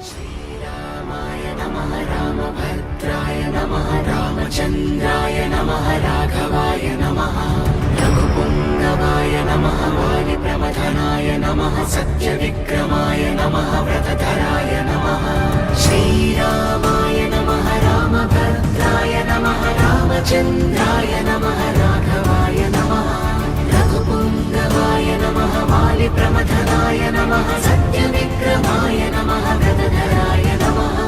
श्रीरामाय नमः रामभद्राय नमः रामचन्द्राय नमः राघवाय नमः रघुपुङ्गवाय नमः वालिप्रमथनाय नमः सत्यविक्रमाय नमः व्रतधराय नमः श्रीरामाय नमः रामभद्राय नमः रामचन्द्राय नमः राघवाय नमः रघुपुङ्गवाय नमः वालिप्रमथनाय नमः सत्यविक्रमाय नमः व्रतधराय नमः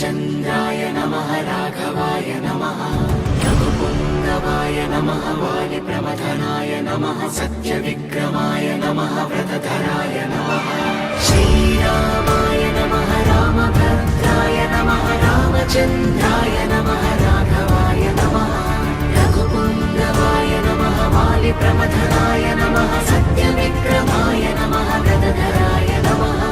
चन्द्राय नमः राघवाय नमः रघुपुङ्गवाय नमः वालिप्रमथनाय नमः सत्यविक्रमाय नमः व्रतधराय नमः श्रीरामाय नमः रामभद्राय नमः रामचन्द्राय नमः राघवाय नमः रघुपुङ्गवाय नमः वालिप्रमथनाय नमः सत्यविक्रमाय नमः व्रतधराय नमः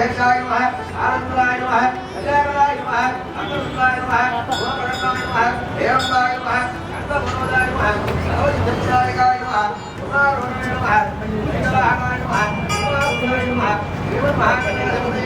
ధర్మాధ్యక్షాయ నమః ఆనందాయ నమః అజారాయ నమః అమృతాయ నమః ఓంకారాయ నమః దేవాయ నమః అంతఃపురోదాయ నమః సర్వసిద్ధాయ నమః కుమారాయ నమః విగ్రహాయ నమః కుమారాయ నమః దేవ మహాకన్యాయ నమః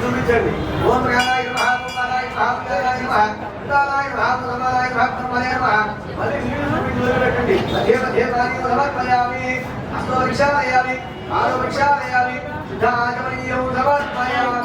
చూపించండి ఓం ప్రకారాయ మహాత్మారాయ మహాత్మారాయ మహాత్మారాయ మహాత్మారాయ మహాత్మారాయ మళ్ళీ నీళ్ళు చూపించి పెట్టండి దేవ దేవాన్ని సమర్పయామి అస్తో విక్షాలయామి ఆరో విక్షాలయామి శుద్ధాచమనీయం సమర్పయామి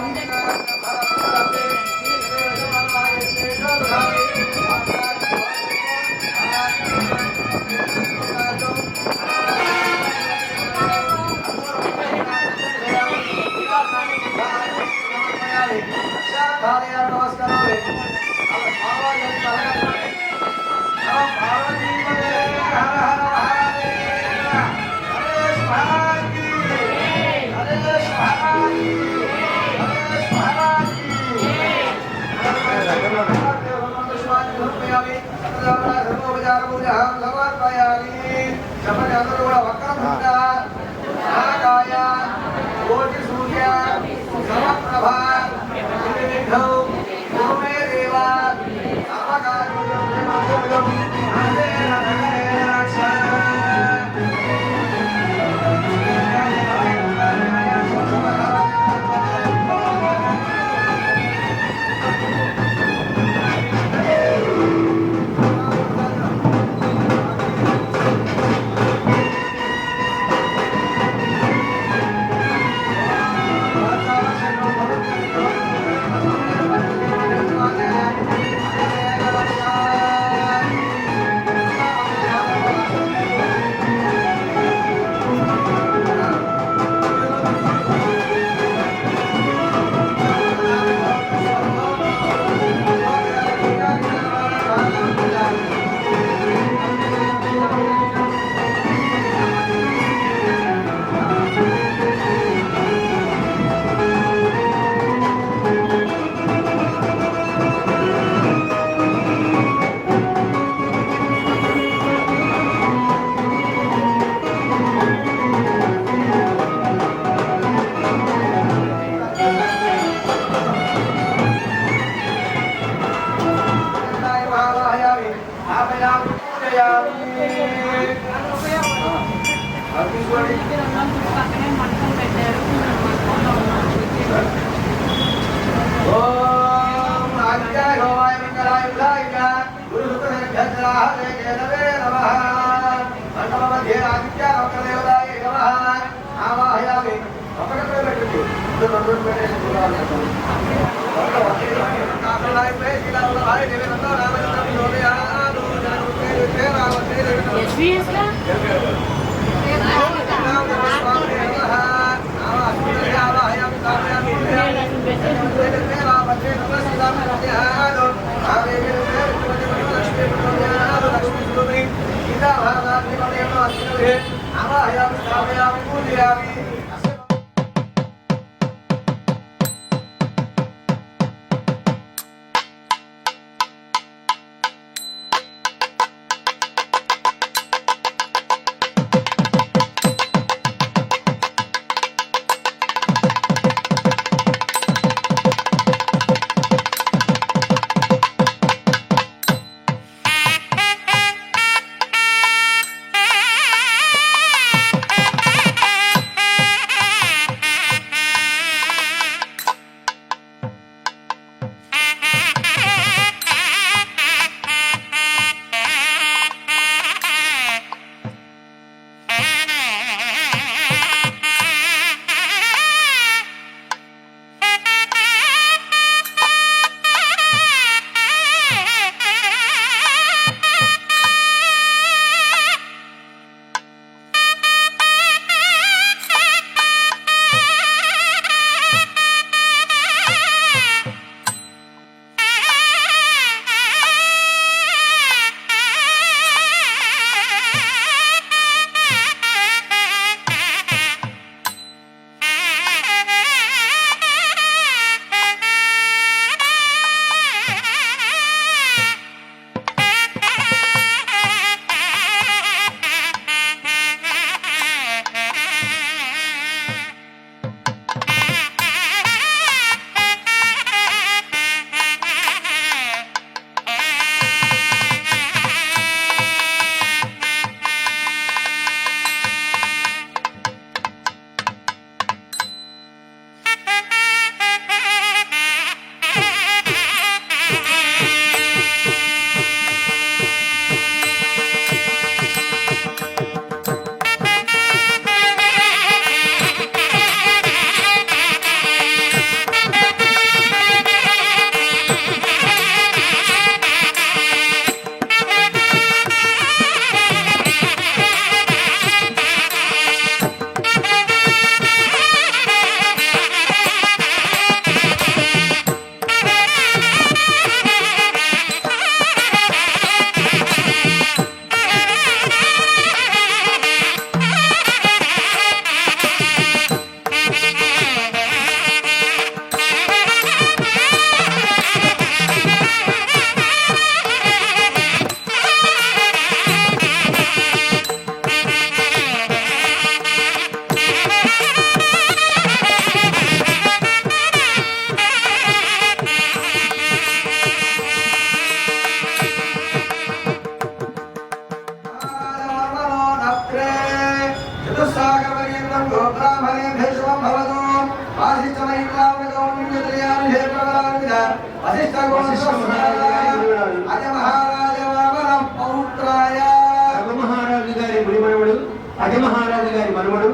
మహారాజు గారి మునిమనుడు అజ మహారాజు గారి మనుమడు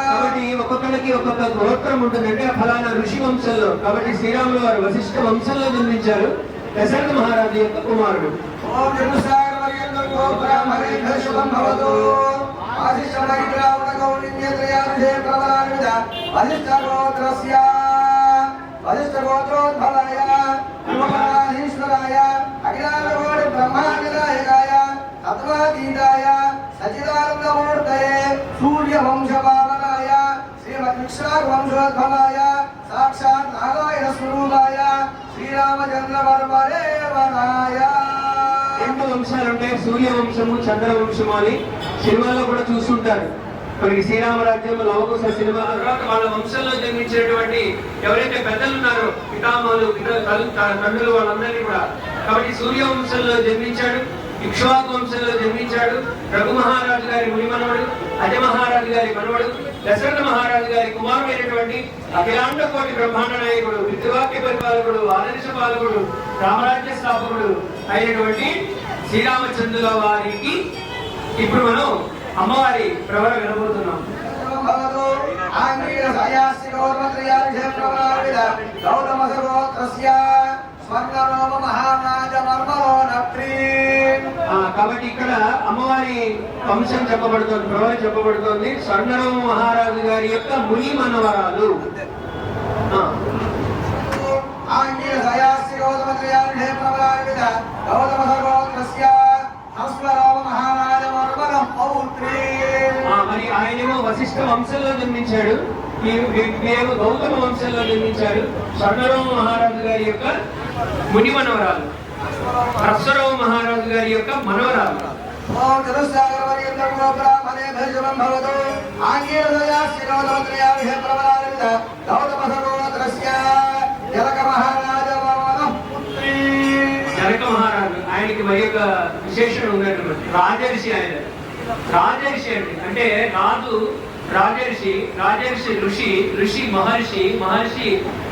కాబట్టి ఒక్కొక్కరికి ఒక్కొక్క గోత్రం ఉంటుందంటే ఫలానా ఋషి వంశంలో. కాబట్టి శ్రీరాములు వారు వశిష్ఠ వంశంలో జన్మించారు. దశరథ మహారాజు యొక్క కుమారుడు. సచిదానందమూర్తయే సూర్యవంశపావనాయ శ్రీమద్విక్షావంశోద్భవాయ సాక్షాత్ నారాయణ స్వరూపాయ శ్రీరామచంద్రవర్మరే వరాయ. రెండు వంశాలు ఉంటాయి, సూర్య వంశము చంద్ర వంశము అని సినిమాల్లో కూడా చూస్తుంటారు. మనకి శ్రీరామరాజ్యం లవకుశ సినిమా తర్వాత వాళ్ళ వంశంలో జన్మించినటువంటి ఎవరైతే పెద్దలు ఉన్నారో పితామహులు తండ్రులు వాళ్ళందరినీ కూడా. కాబట్టి సూర్య వంశంలో జన్మించాడు, ఇక్ష్వాకు వంశంలో జన్మించాడు. రఘు మహారాజు గారి మునిమనవడు, అజ మహారాజు గారి మనవడు, దశరథ మహారాజు గారి కుమారుడైనటువంటి అఖిలాండ కోటి బ్రహ్మాండ నాయకుడు, విద్వాక్య పరిపాలకుడు, ఆదర్శ పాలకుడు, రామరాజ్య స్థాపకుడు అయినటువంటి శ్రీరామచంద్రుల వారికి ఇప్పుడు మనం అమ్మవారి ప్రవర వినబోతున్నాం. కాబట్టి ఇక్కడ అమ్మవారి వంశం చెప్పబడుతోంది, ప్రవర చెప్పబడుతోంది. స్వర్ణరామ మహారాజు గారి యొక్క ముని మనవరాలు. మరి ఆయనేమో వశిష్ఠ వంశంలో జన్మించాడు, ఈమెమో గౌతమ వంశంలో జన్మించాడు. స్వర్ణరామ మహారాజు గారి యొక్క ముని మనవరాలు, అప్సరామ మహారాజు గారి యొక్క మనవరాలు. జనక మహారాజు ఆయనకి మరి యొక్క విశేషణ ఉన్నటువంటి రాజర్షి. ఆయన రాజర్షి అంటే రాజు రాజర్షి, రాజర్షి ఋషి, ఋషి మహర్షి, మహర్షి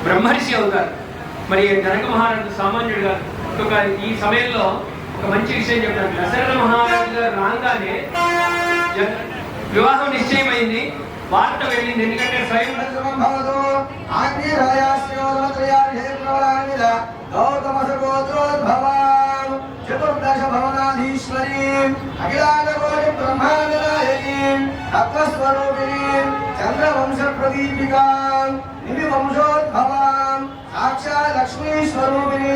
బ్రహ్మర్షి అవుతారు. మరి జనక మహారాజు సామాన్యుడుగా ఈ సమయంలో ఒక మంచి విషయం చెప్తాను. దశరథ మహారాజు గారు రాగానే వివాహం నిశ్చయమైంది, వార్త వెళ్ళింది. ఎందుకంటే స్వయం చతుర్దశ భవనాధీశ్వరీ అఖిలాండకోటి బ్రహ్మాండనాయకీ తత్వస్వరూపిణీ చంద్రవంశ ప్రదీపికా నిధి వంశోద్భవాం సాక్షాత్ లక్ష్మీ స్వరూపిణీ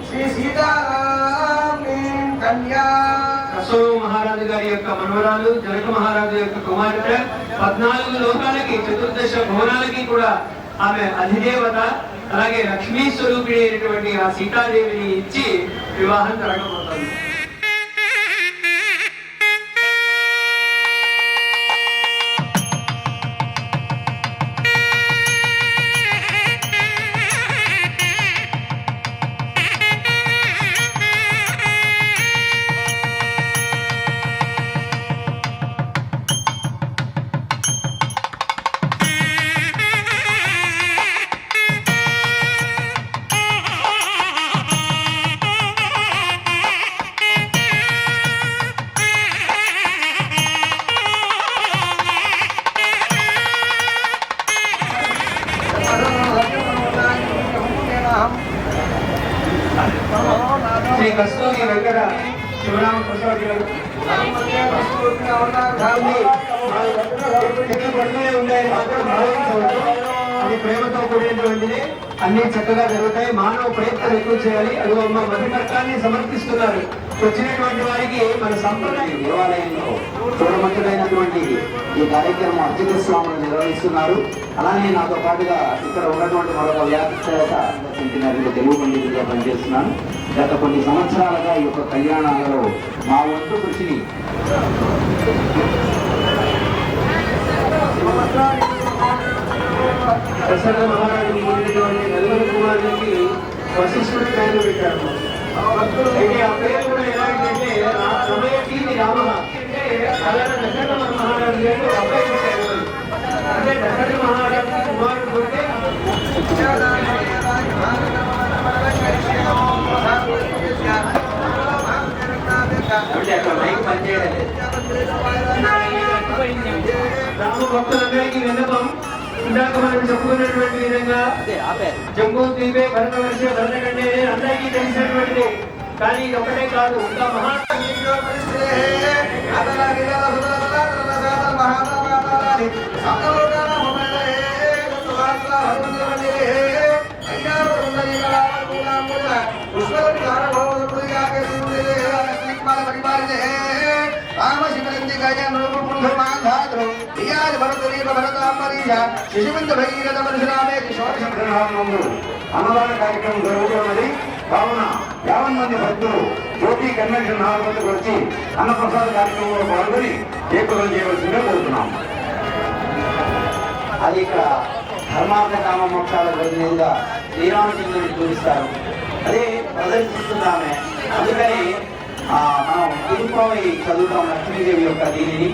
శ్రీ సీతారామీ కన్యా. అశోక మహారాజు గారి యొక్క మనవరాలు, జనక మహారాజు యొక్క కుమార్తె. 14 లోకాలకి, చతుర్దశ భవనాలకి కూడా ఆమె అధిదేవత. అలాగే లక్ష్మీ స్వరూపిణి అయినటువంటి ఆ సీతాదేవిని ఇచ్చి వివాహం జరగబోతుంది. శ్రీ కస్తూరి వెంకట శివరామ ప్రసాద్ గారు అది ప్రేమతో కూడినటువంటిది. అన్ని చక్కగా జరుగుతాయి. మానవ ప్రయత్నం ఎక్కువ చేయాలి. అది మా మధ్యవర్గాన్ని సమర్పిస్తున్నారు. వచ్చినటువంటి వారికి మన సంప్రదాయ దేవాలయంలో చూడముచ్చటైనటువంటి ఈ కార్యక్రమం అర్చక స్వాములు నిర్వహిస్తున్నారు. అలానే నాతో పాటుగా ఇక్కడ ఉన్నటువంటి మరొక వ్యాఖ్యాత సెంటినరీ తెలుగు పండితులుగా పనిచేస్తున్నాను. గత కొన్ని సంవత్సరాలుగా ఈ యొక్క కళ్యాణాలలో మా వంతు కృషిని దశరథ మహారాజుని నలుగురు కుమారులకి వశిష్ఠుడు పేర్లు పెట్టారు. అయితే ఆ పేరు కూడా ఎలాంటి రమయకి రామ అంటే సాధారణ దశరథ మహారాజు గారు అబ్బాయి పెట్టారు. అంటే దశరథ మహారాజు కుమారుడు పుడితే అంటే అక్కడ మైక్ పనిచేయడం లేదు. రామ భక్తులందరికీ విన్నపం, ఇందాక మనం చెప్పుకున్నటువంటి విధంగా జంబూ ద్వీపే భరతవర్ష భరతఖండే అందరికీ తెలిసినటువంటిది. కానీ ఇది ఒకటే కాదు, ఇంకా మహా అన్నదాన కార్యక్రమం జరుగుతున్నది. కావున 50 మంది భక్తులు జ్యోతి కన్వెన్షన్ హాల్ వద్దకు వచ్చి అన్నప్రసాద కార్యక్రమంలో పాల్గొని ఏకగ్రం చేయవలసిందిగా కోరుతున్నాం. అది ఇక్కడ ధర్మార్థ కామ మోక్షాల ప్రతినిధిగా శ్రీరామచంద్రుడిని చూపిస్తారు. అదే ప్రదర్శిస్తున్నామే. అందుకని మనం తిరుపతి చదువుతాం లక్ష్మీదేవి యొక్క దీనిని.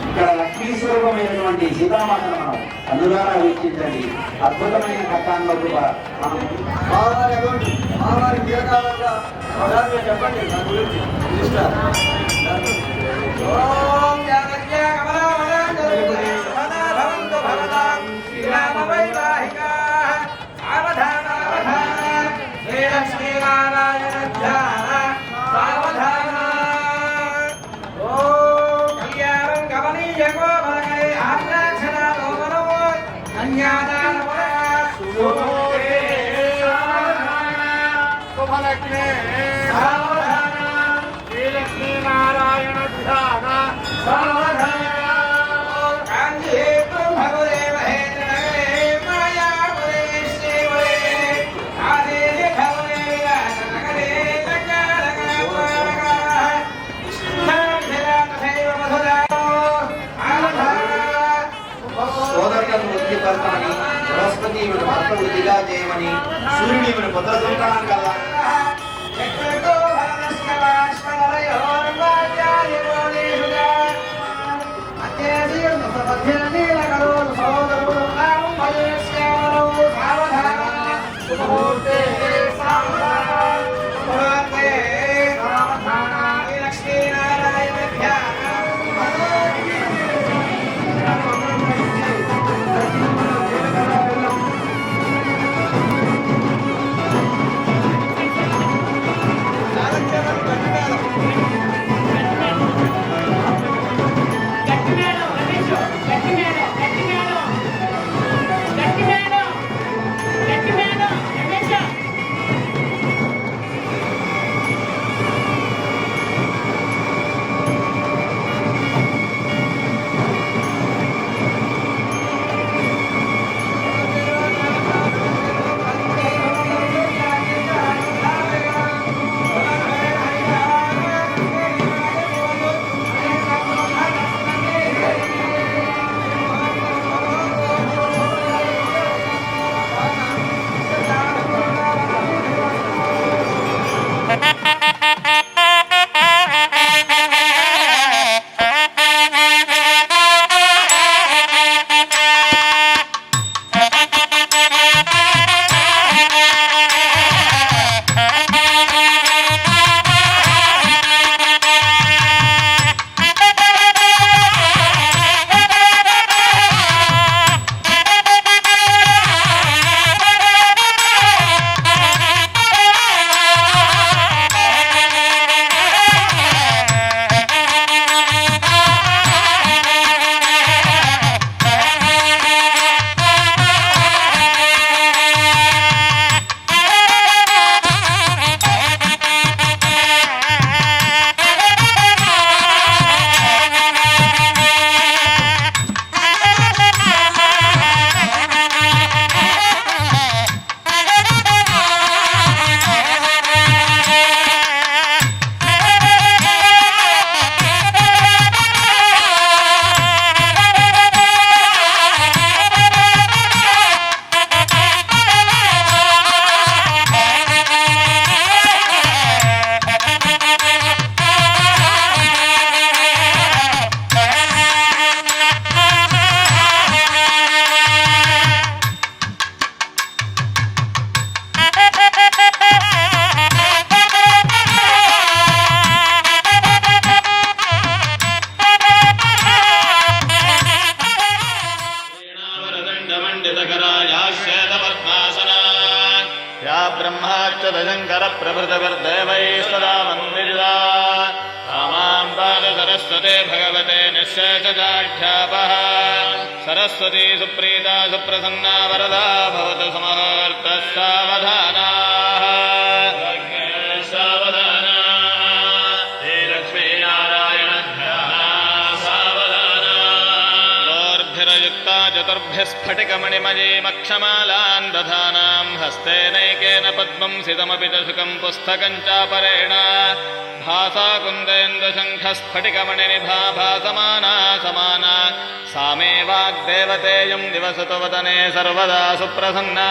ఇక్కడ లక్ష్మీ స్వరూపమైనటువంటి సీతామాతను మనం అందులారా వీక్షించండి. అద్భుతమైన కథాల్లో కూడా మనం చెప్పండి దాని గురించి. శ్రీలక్ష్మీనారాయణ ధ్యాన సోదరులను వృద్ధిపరచమని, బృహస్పతి భర్త వృద్ధిగా చేయమని, సూర్యుని పుత్ర సంతానం కదా ब्रह्माच्युतशङ्करप्रभृतिभिर्देवैः सदा वन्दिता रामां पादसरस्वते भगवते निःशेषजाढ्यापः सरस्वती सुप्रीता सुप्रसन्ना वरदा भवतु समहर्तः सावधाना चतुर्भ्यस्फटिकमणिमयीमक्षमालान् दधानां हस्तेनैकेन पद्मं सितमपि च सुखं पुस्तकं चापरेण भासा कुन्देन्दुशङ्खस्फटिकमणिनिभा भासमाना समाना सा मे वाग्देवतेयं दिवसतु वदने सर्वदा सुप्रसन्ना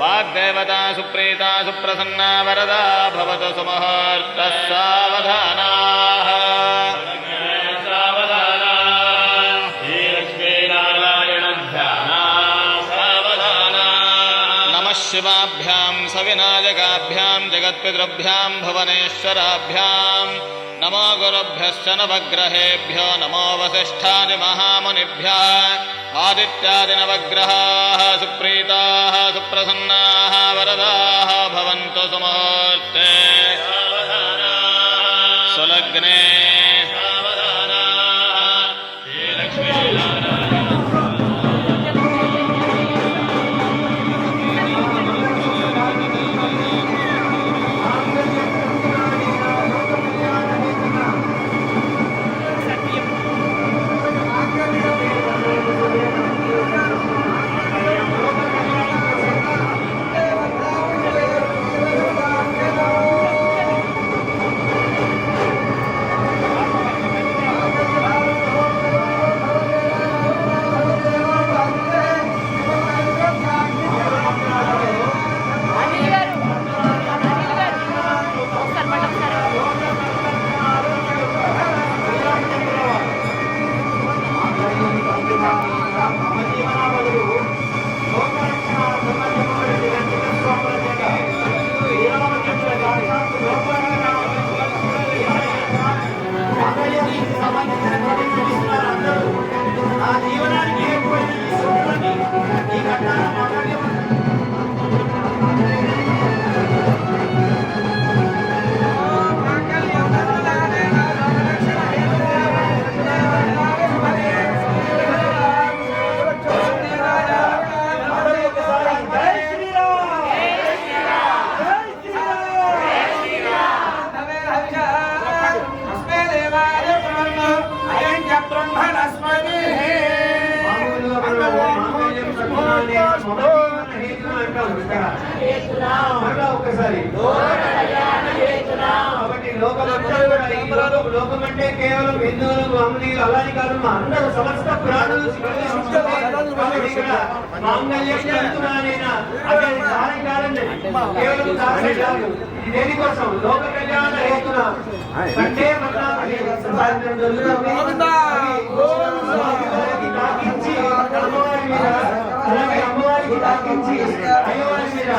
वाग्देवता सुप्रीता सुप्रसन्ना वरदा भवतु सुमुहूर्तः सावधाना शिवाभ्यां सविनायकाभ्यां जगत्पितृभ्यां भुवनेश्वराभ्यां नमो गुरुभ्यश्च नवग्रहेभ्यो नमो वसिष्ठादिमहामुनिभ्यः आदित्यादिनवग्रहाः सुप्रीताः सुप्रसन्नाः वरदाः भवन्तु सुमुहूर्ते सुलग्ने లోకమంటే కేవలం హిందువులు మామూలు అలాని కాదు మా అందరూ సమస్త పురాణులు దేనికోసం లోక కళ్యాణ హేతున అంటే అమ్మవారికి తాకించి అయ్యవారి మీద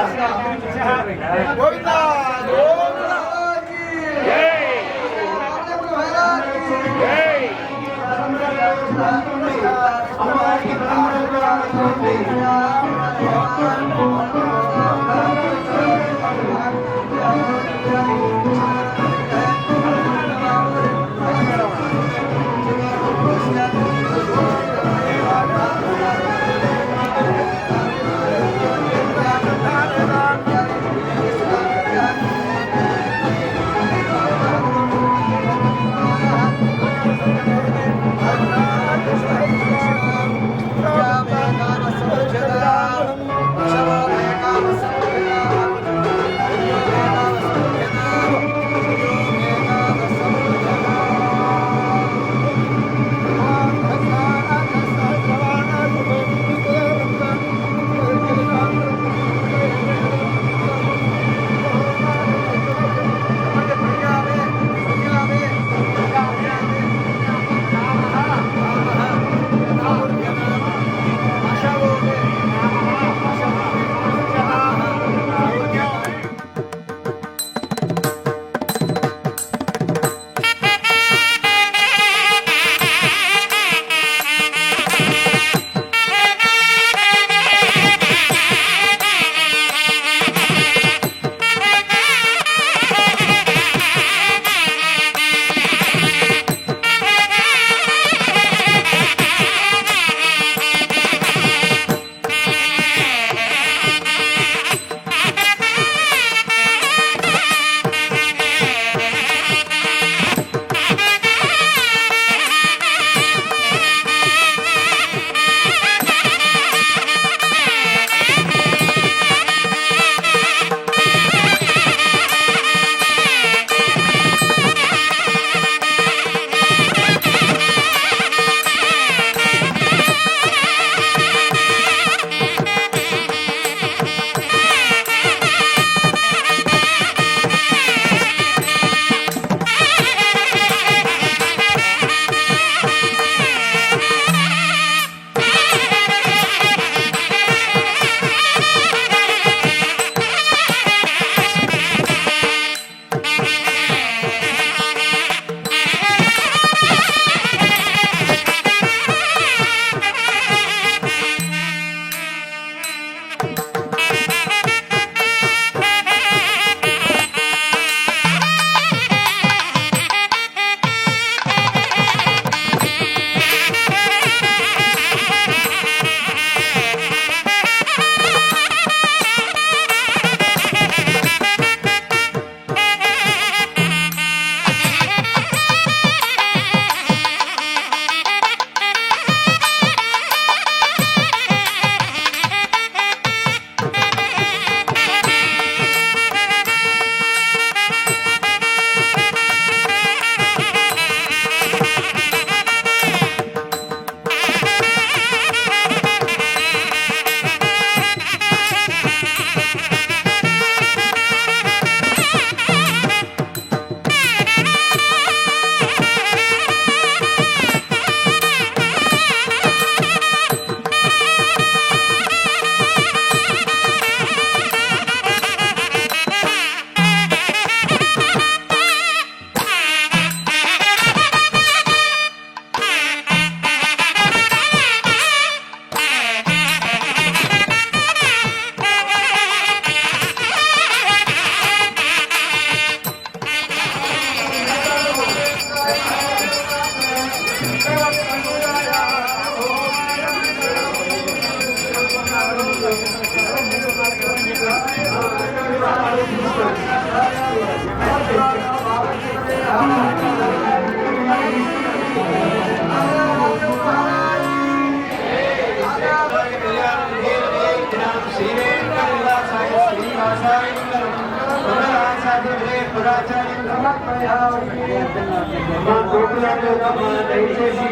దయచేసి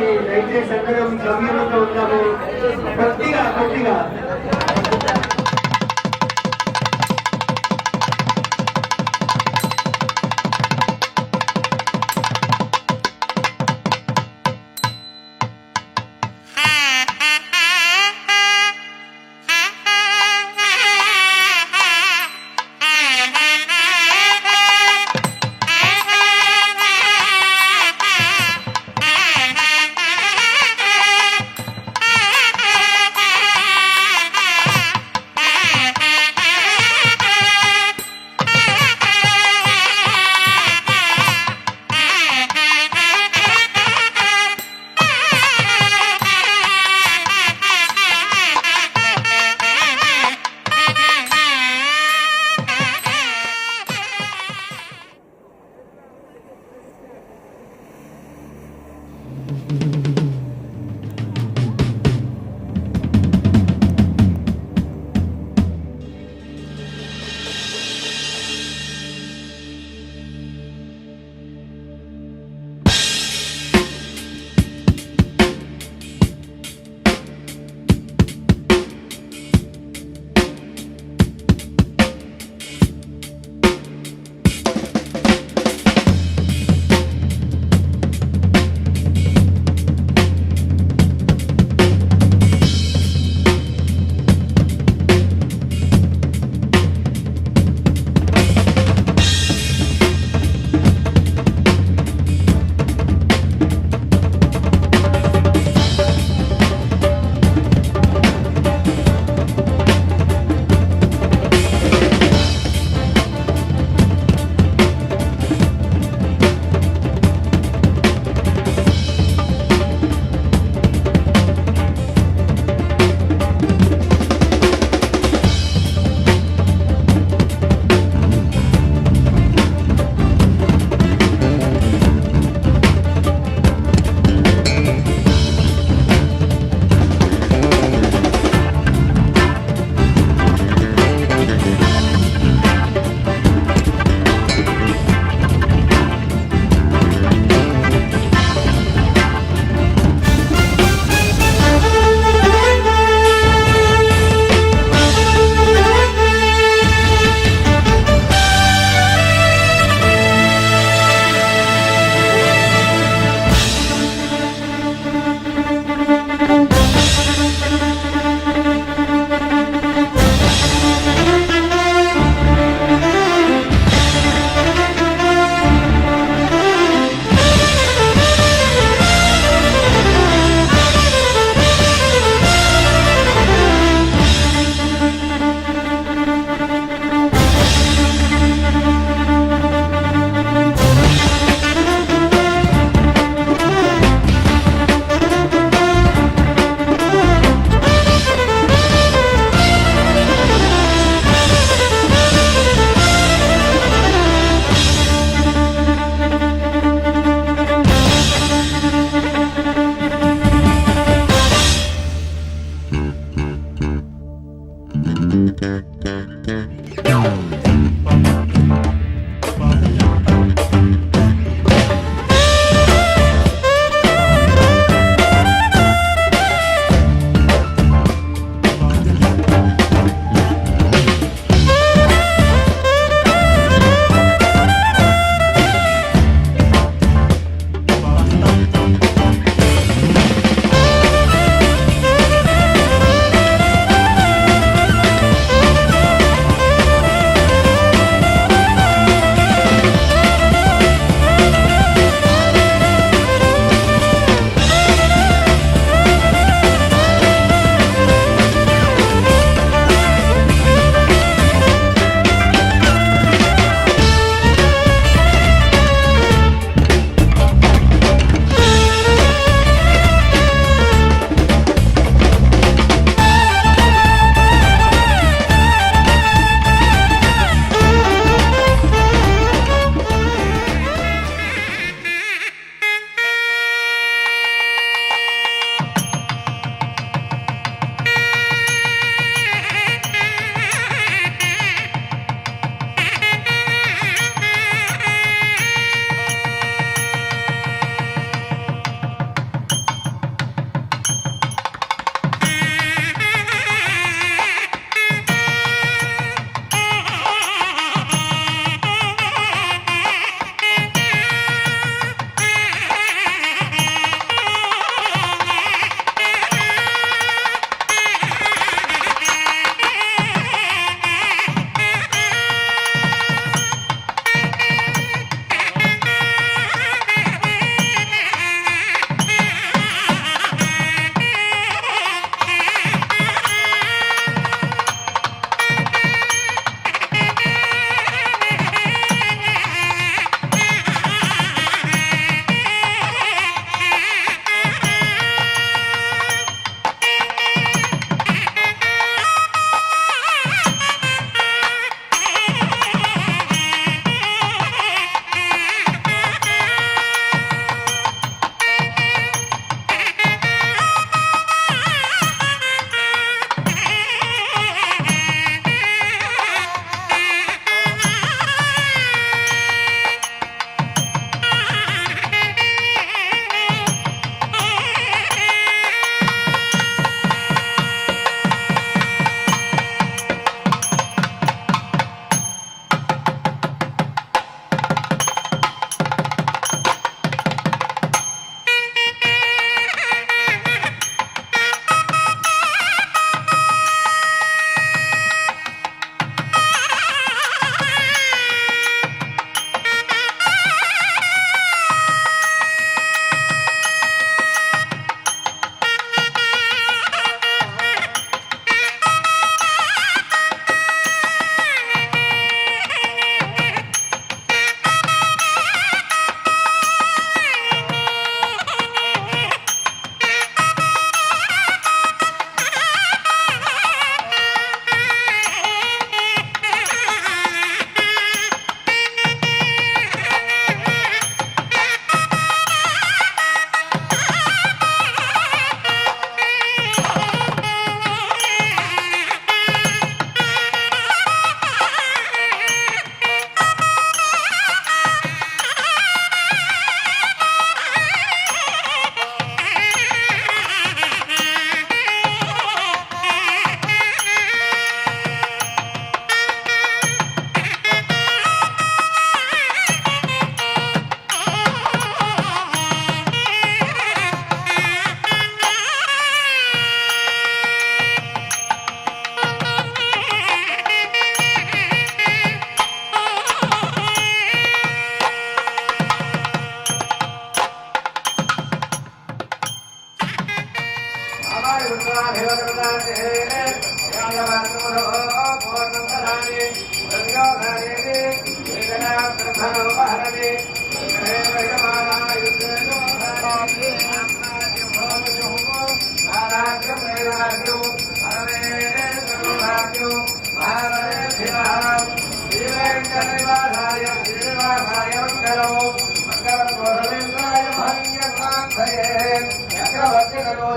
అందరం సంయమంతో ఉంటాము. కొద్దిగా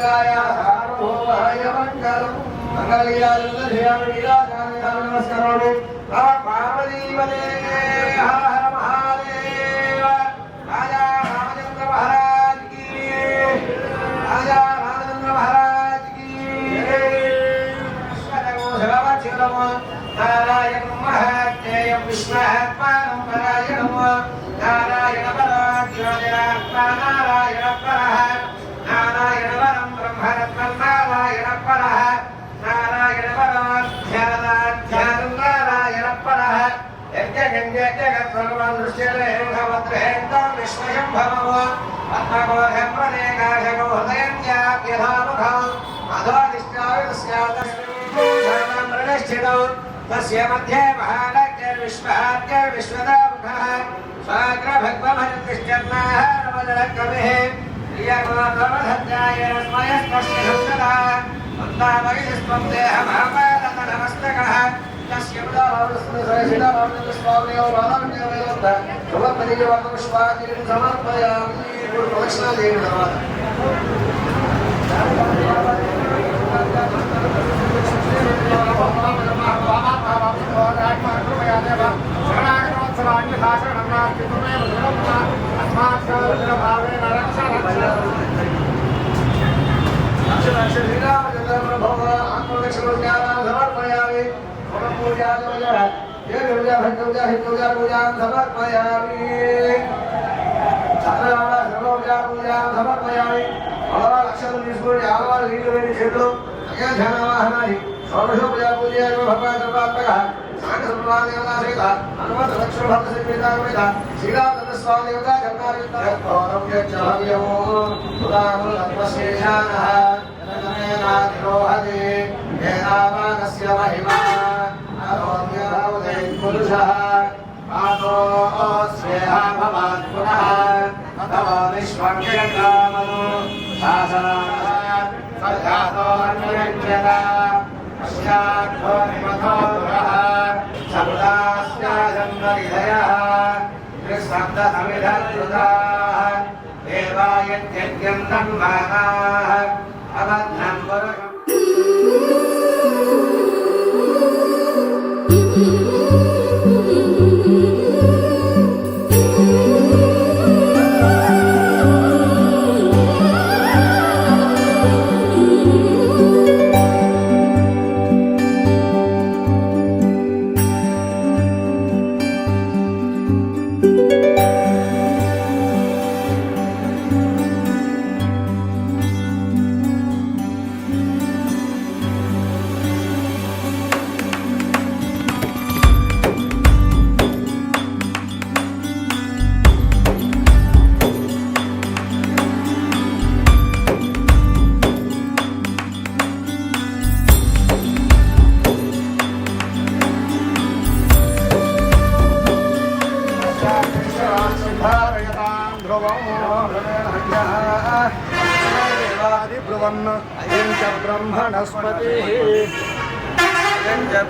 మంగళాయ సార్వభౌమాయ మంగళం మంగళీలాస్కరోమి పార్వతీవదే హర హర మహాదేవ రాజా రామచంద్ర మహారాజ్ కి రాజా రామచంద్ర మహారాజ్ కి నారాయణం మహాత్మేయం విశ్వాత్మానం నారాయణం నారాయణ పరాత్మా నారాయణ పరః నారాయణ వరం బ్రహ్మరత్నం నారాయణ పరః నారాయణ పరాధ్యానం నారాయణ పరః యజ్ఞగంజగత్సర్వం దృశ్యలేఖవద్రేంతం విశ్వశంభవో పద్మగోధం ప్రదేకాశగో హృదయంత్యాప్యధాముఖం అధోనిష్టావిస్యాదర్శనం ప్రణశ్చితం తస్య మధ్యే మహాలక్ష్మిర్విశ్వాద్యర్విశ్వదాముఖः స్వాగ్రభగ్వమనిర్తిష్ఠన్నాः నవజలకవిः ప్రియగోత్రమధత్యాయ స్మయస్పర్శ సంసదా వందామగిరిస్త్వం దేహమాపాదతనమస్తకः తస్య సమర్పయామి ప్రదక్షిణ చేయడం తర్వాత సమర్పయామి సమర్పయామి లక్షలు తీసుకొని ఆడవాళ్ళు నీళ్లు వేడి చెట్లు అయోధ్యావాహనాన్ని షోడశోపజా పూజ భగవాత్మక సాంగసంప్రదాదేవతాసేత హనుమత లక్ష్మణ భక్త సంగీతాన్విత శ్రీరామ స్వామి దేవత జగన్నాథ్యో తత్వశేషానః జననేనాధిరోహతి వేదావానస్య మహిమా ఆరోగ్యభవతే పురుషః ఆదోస్యేహ భవాత్ పునః తవ విశ్వం జగన్నామను శాసనాయ సద్ఘాతో అన్వయంజన పశ్చాత్తో నిమథో దురః శబ్దాస్యాజన్మవిధయః త్రిశబ్దసమిధకృతాః దేవాయజ్ఞం తన్మానాః అబద్ధం పురుషం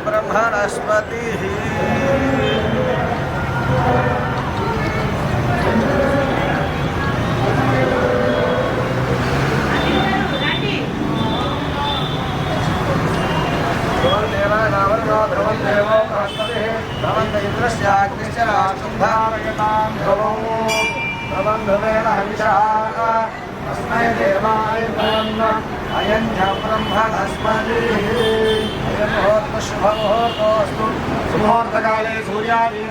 ब्रह्मणस्पतिः अस्मै देवाय अयं च ब्रह्मणस्पतिः अयं मुहूर्तशुभमुहूर्तोऽस्तु सुमुहूर्तकाले सूर्यादि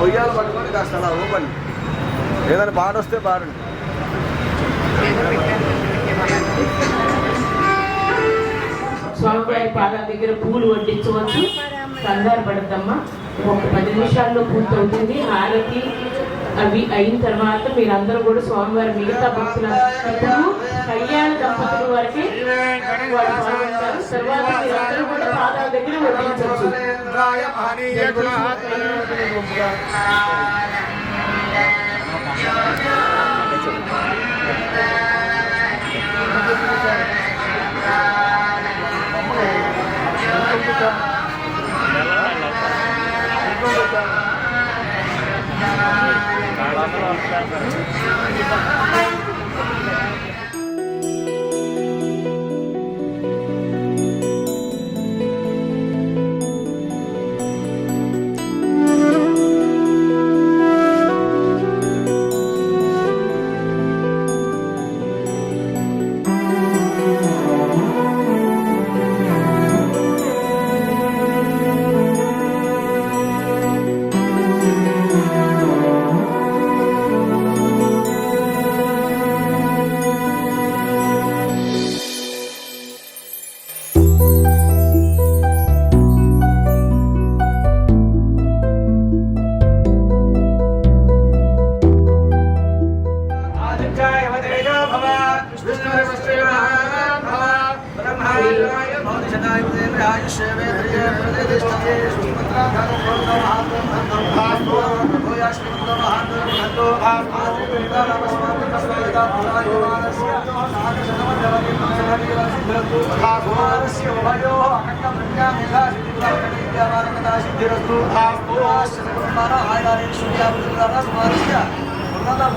ఉయ్యాలు పట్టుకొని కాస్త అలా ఊపండి, ఏదైనా పాట వస్తే పాడండి. స్వామివారి పాదాల దగ్గర పూలు వడ్డించవచ్చు, కంగారు పడద్దమ్మా. ఒక 10 నిమిషాల్లో పూర్తవుతుంది. హారతి అవి అయిన తర్వాత మీరందరూ కూడా స్వామివారి మిగతా భక్తుల ఇప్పుడు కళ్యాణ దంపతుల వారికి వాళ్ళు పాల్గొంటారు. తర్వాత మీరందరూ కూడా పాదాల దగ్గర వడ్డించవచ్చు.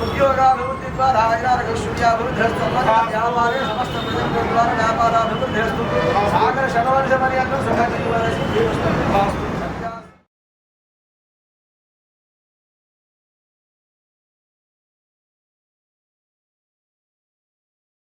ఉద్యోగాభివృద్ధి ద్వారా సూర్యాభివృద్ధి వ్యాపారే సమస్త ప్రజల ద్వారా వ్యాపారాభివృద్ధి సాగర శతవర్ష పర్యంతం సుఖజీవన